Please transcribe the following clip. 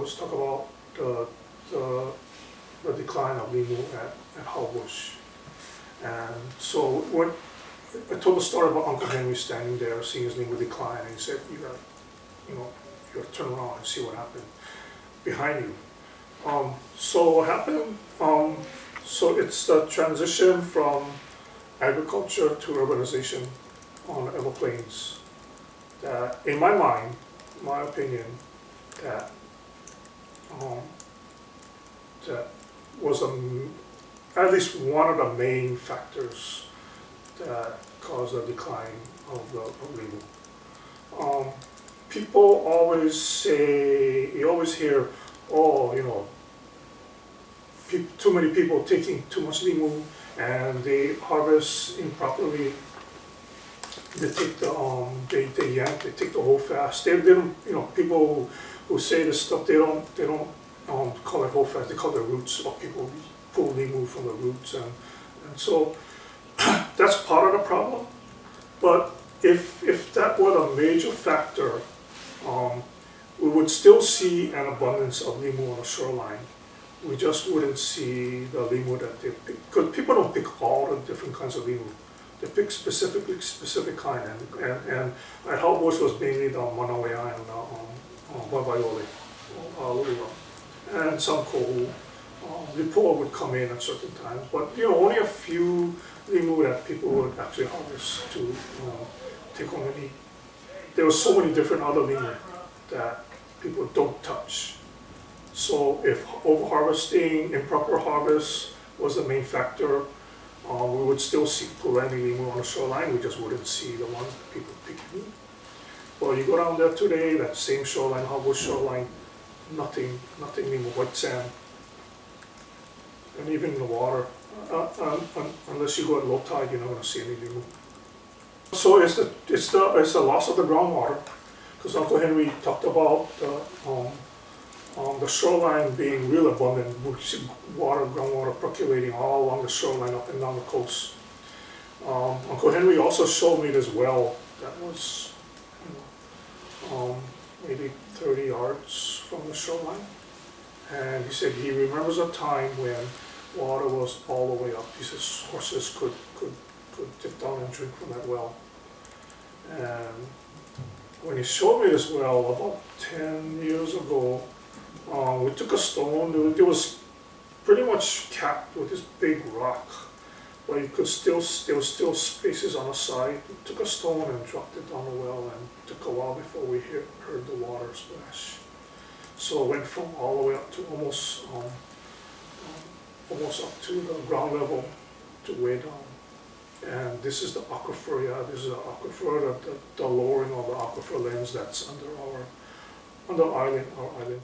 let's talk about the decline of limu at Hallbush. And so when I told the story about Uncle Henry standing there seeing his limu decline, and he said, you gotta turn around and see what happened behind you. So what happened, so it's the transition from agriculture to urbanization on the Everglades that, in my mind, my opinion, that was at least one of the main factors that caused the decline of limu. People always say, you always hear, oh, too many people taking too much limu and they harvest improperly. They take they yank, they take the whole fast. They don't, people who say this stuff, they don't call it whole fast. They call it roots. Or people pull limu from the roots, and so that's part of the problem. But if that were a major factor, we would still see an abundance of limu on the shoreline. We just wouldn't see the limu that they pick, because people don't pick all the different kinds of limu. They pick specific kind, and at Hallbush was mainly the Manawea and Wally, and some kohu. Lipoa would come in at certain times, but only a few limu that people would actually harvest to take home and eat. There were so many different other limu that people don't touch. So if overharvesting, improper harvest was the main factor, we would still see plenty limu on the shoreline. We just wouldn't see the ones that people pick and eat. Well, you go down there today, that same shoreline, Hallbush shoreline, nothing limu, white sand, and even in the water. Unless you go at low tide, you're not going to see any limu. So it's the loss of the groundwater, because Uncle Henry talked about the shoreline being real abundant. We see groundwater percolating all along the shoreline, up and down the coast. Uncle Henry also showed me this well that was maybe 30 yards from the shoreline. And he said he remembers a time when water was all the way up. He says horses could dip down and drink from that well. And when he showed me this well about 10 years ago, we took a stone. It was pretty much capped with this big rock, but you could there was still spaces on the side. We took a stone and dropped it down the well, and it took a while before we heard the water splash. So it went from all the way up to almost up to the ground level to way down. And this is the aquifer. Yeah, this is the aquifer, the lowering of the aquifer lens that's under our island.